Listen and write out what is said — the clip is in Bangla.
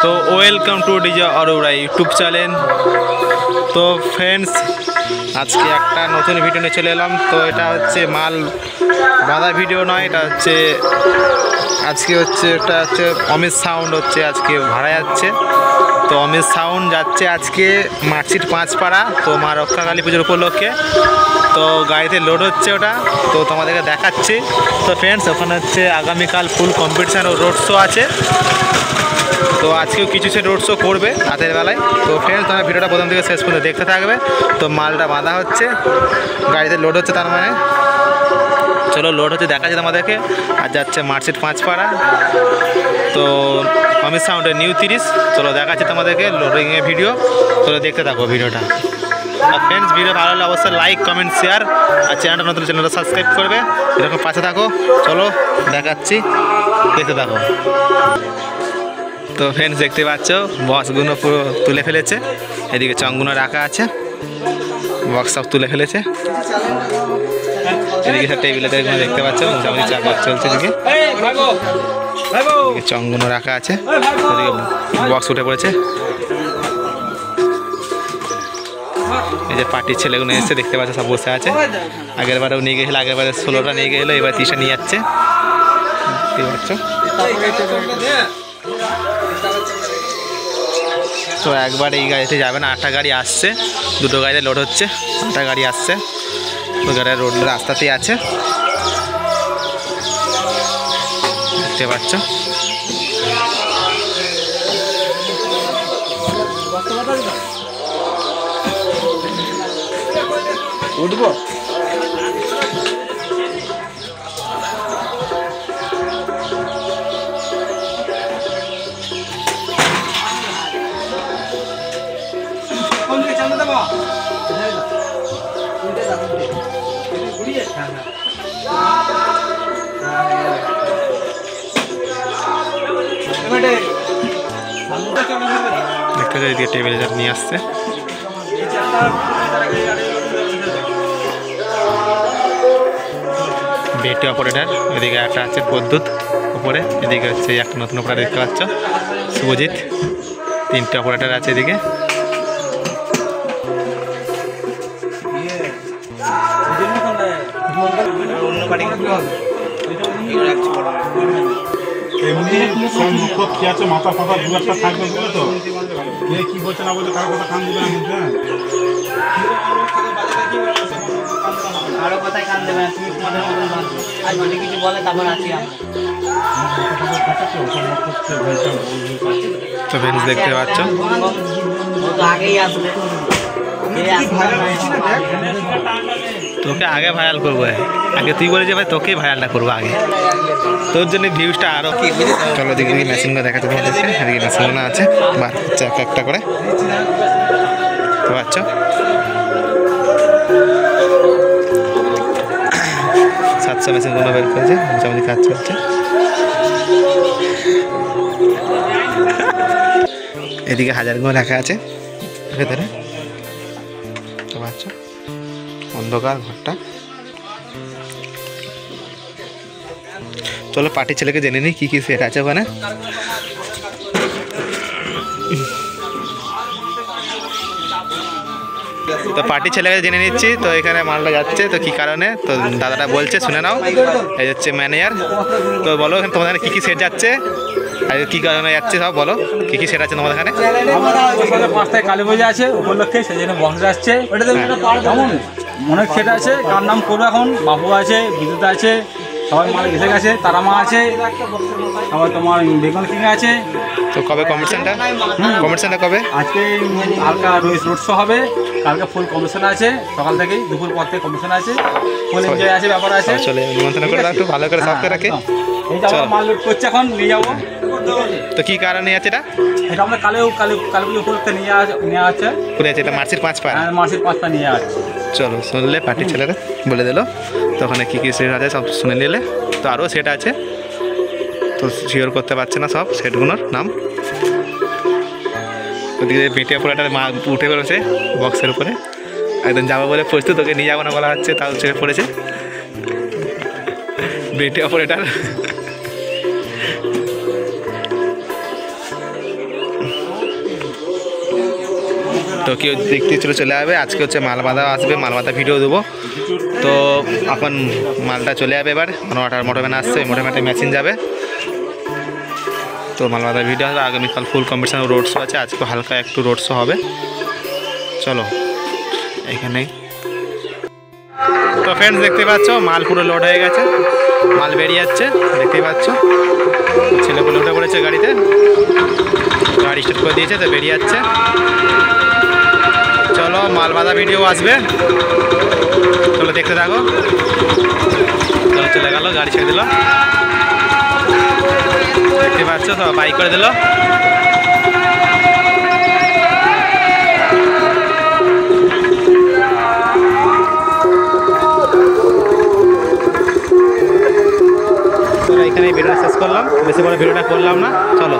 তো welcome to DJ Aurora YouTube channel. তো ফ্রেন্ডস, আজকে একটা নতুন ভিডিও নিয়ে চলে এলাম। তো এটা হচ্ছে মাল বাঁধা ভিডিও নয়, এটা হচ্ছে আজকে অমিত সাউন্ড হচ্ছে আজকে ভাড়া যাচ্ছে। তো অমিত সাউন্ড যাচ্ছে আজকে মার্কশিট 5 পাড়া, তো মা রক্ষাকালী পুজোর উপলক্ষে। তো গাড়িতে লোড হচ্ছে ওটা, তো তোমাদেরকে দেখাচ্ছি। তো ফ্রেন্ডস, ওখানে হচ্ছে আগামীকাল ফুল কম্পিটিশান ও রোড শো আছে। তো আজকেও কিছু সে রোড শো করবে রাতের বেলায়। তো ফ্রেন্ডস, তোমরা ভিডিওটা প্রথম থেকে শেষ পর্যন্ত দেখতে থাকবে। তো মালটা বাঁধা হচ্ছে, গাড়িতে লোড হচ্ছে, তার মানে চলো লোড হচ্ছে দেখাচ্ছে তোমাদেরকে। আর যাচ্ছে মার্কশিট 5 পাড়া। তো অমিত সাউন্ডের নিউ 30, চলো দেখাচ্ছে তোমাদেরকে লোডিংয়ের ভিডিও। চলো দেখতে থাকো ভিডিওটা। আর ফ্রেন্ডস, ভিডিও ভালো লাগলে অবশ্যই লাইক, কমেন্ট, শেয়ার, আর চ্যানেলটা সাবস্ক্রাইব করবে। এরকম পাশে থাকো। চলো দেখাচ্ছি, দেখতে থাকো। তো ফ্রেন্ডস, দেখতে পাচ্ছ বক্সগুলো পুরো তুলে ফেলেছে। এদিকে চংগুলো রাখা আছে, বক্স সব তুলে ফেলেছে। এদিকে সব টেবিলে দেখতে পাচ্ছ মোটামুটি চাকা চলছে। এদিকে চংগুলো রাখা আছে, ওদিকে বক্স উঠে পড়েছে। এই যে পার্টির ছেলেগুলো এসছে, দেখতে পাচ্ছে সব বসে আছে। আগের বারেও নিয়ে গেছিল, আগের বারে 16টা নিয়ে গেলো, এবার 30টা নিয়ে যাচ্ছে। দেখতে পাচ্ছ। তো একবার এই গাড়িতে যাবে না, 8টা গাড়ি আসছে, 2টো গাড়িতে লোড হচ্ছে, 8টা গাড়ি আসছে। তো গাড়ি রোড রাস্তাতেই আছে, দেখতে পাচ্ছ। উঠবো দেখতে যাই, দিয়ে টেবিলে যা নিয়ে আসছে। বেটি অপারেটার, এদিকে একটা আছে প্রদ্যুৎ উপরে, এদিকে হচ্ছে একটা নতুন অপারেটার দেখতে পাচ্ছ শুভজিৎ। 3টে অপারেটার আছে এদিকে। মাথা ফাতা দু একটা থাকবে, বুঝলে তো কি বলছে না বলছে, কারো কথা কান দিবে না, বুঝলে। কারো কথায় কান দেবে না, তুমি তোমাদের মতন বাঁধবে। আর যদি কিছু বলে তারপর আছি তো ফ্রেন্ডস, দেখতে পাচ্ছ ও তো আগেই আসবে। তোকে আগে ভাইরাল করবো, আগে তুই বলে যে ভাই তোকেই ভাইরালটা করবো আগে, তোর জন্য ভিউজটা আরও। চলো দিকে মেশিনগুলো দেখাতে তোমাদেরকে। এদিকে মেশিনগুলো আছে, বার হচ্ছে একটা করে, বুঝতে পারছো। 700 মেশিনগুলো বের করেছে, মোটামুটি কাজ চলছে। এদিকে 1000গুলো রাখা আছে ভেতরে, বুঝতে পারছো। অন্ধকার ঘরটা। চলো পার্টির ছেলেকে জেনে নিই কি সেট আছে ওখানে। তো পার্টির ছেলেকে জেনে নিচ্ছি। তো এখানে মালটা যাচ্ছে, তো কি কারণে, তো দাদাটা বলছে, শুনে নাও। এই হচ্ছে ম্যানেজার। তো বলো এখানে তোমাদের এখানে কী সেট যাচ্ছে আর কী কারণে যাচ্ছে, সব বলো কী সেট আছে তোমাদের এখানে। 5টায় কালী পুজো আছে উপলক্ষে, সেই জন্য বক্স আসছে। কেমন অনেক সেট আছে, কার নাম করবো এখন। বাবু আছে, বিদ্যুৎ আছে, সবাই মাল এসে গেছে। তারা মা আছে, আবার তোমার বেঙ্গল কিং আছে। তো কবে কম্পিটিশনটা কবে? আজকে হালকা রোড শো হবে, কালকে ফুল কম্পিটিশন আছে, সকাল থেকেই দুপুর পর থেকে কম্পিটিশন আছে, ফুল এনজয় আছে, ব্যাপার আছে। চলে নিমন্ত্রণ করে দাও, একটু ভালো করে সাফ করে রাখে। এই যাবো, মাল লোড করছে, এখন নিয়ে যাবো। তো কি কারণে আছে এটা? এটা আমরা কালী পুজো উপলক্ষে নিয়ে আছে। পুরো আছে, এটা মার্চের 5 পাড়া। মাসের 5টা নিয়ে আছে। চলো শুনলে, পার্টির ছেলেরা বলে দিল। তো ওখানে কী কী সেট আছে সব শুনে নিলে। তো আরও সেট আছে, তো শিওর করতে পারছে না সব সেটগুলোর নাম। ওদিকে বেটিয়া পোড়াটার মা উঠে বেরোছে বক্সের উপরে, একদম যাবো বলে প্রস্তুত, তোকে নিয়ে যাবো না বলা হচ্ছে, তাও চেপে পড়েছে বেটিয়া পোড়াটার। তো কেউ দেখতে চলে যাবে। আজকে হচ্ছে মাল বাঁধা আসবে, মাল বাঁধা ভিডিও দেবো। তো এখন মালটা চলে যাবে এবার, মোটরম্যান আসছে, মোটরম্যানে মেশিন যাবে। তো মাল বাঁধা ভিডিও হবে। আগামীকাল ফুল কম্পিটিশন রোড শো আছে, আজকে হালকা একটু রোড শো হবে। চলো এখানেই। তো ফ্রেন্ডস দেখতে পাচ্ছ মাল পুরো লোড হয়ে গেছে, মাল বেরিয়ে যাচ্ছে দেখতেই পাচ্ছ। ছেলেগুলো উঠে পড়েছে গাড়িতে, গাড়ি স্টার্ট করে দিয়েছে, তো বেরিয়ে যাচ্ছে। চলো মাল বাঁধা ভিডিও আসবে, চলো দেখতে থাকো। চলো চলে গেল, গাড়ি ছেড়ে দিল, দেখতে পাচ্ছ তো বাইক করে দিল। এখানে ভিডিওটা শেষ করলাম, বেশি বড় ভিডিওটা করলাম না। চলো।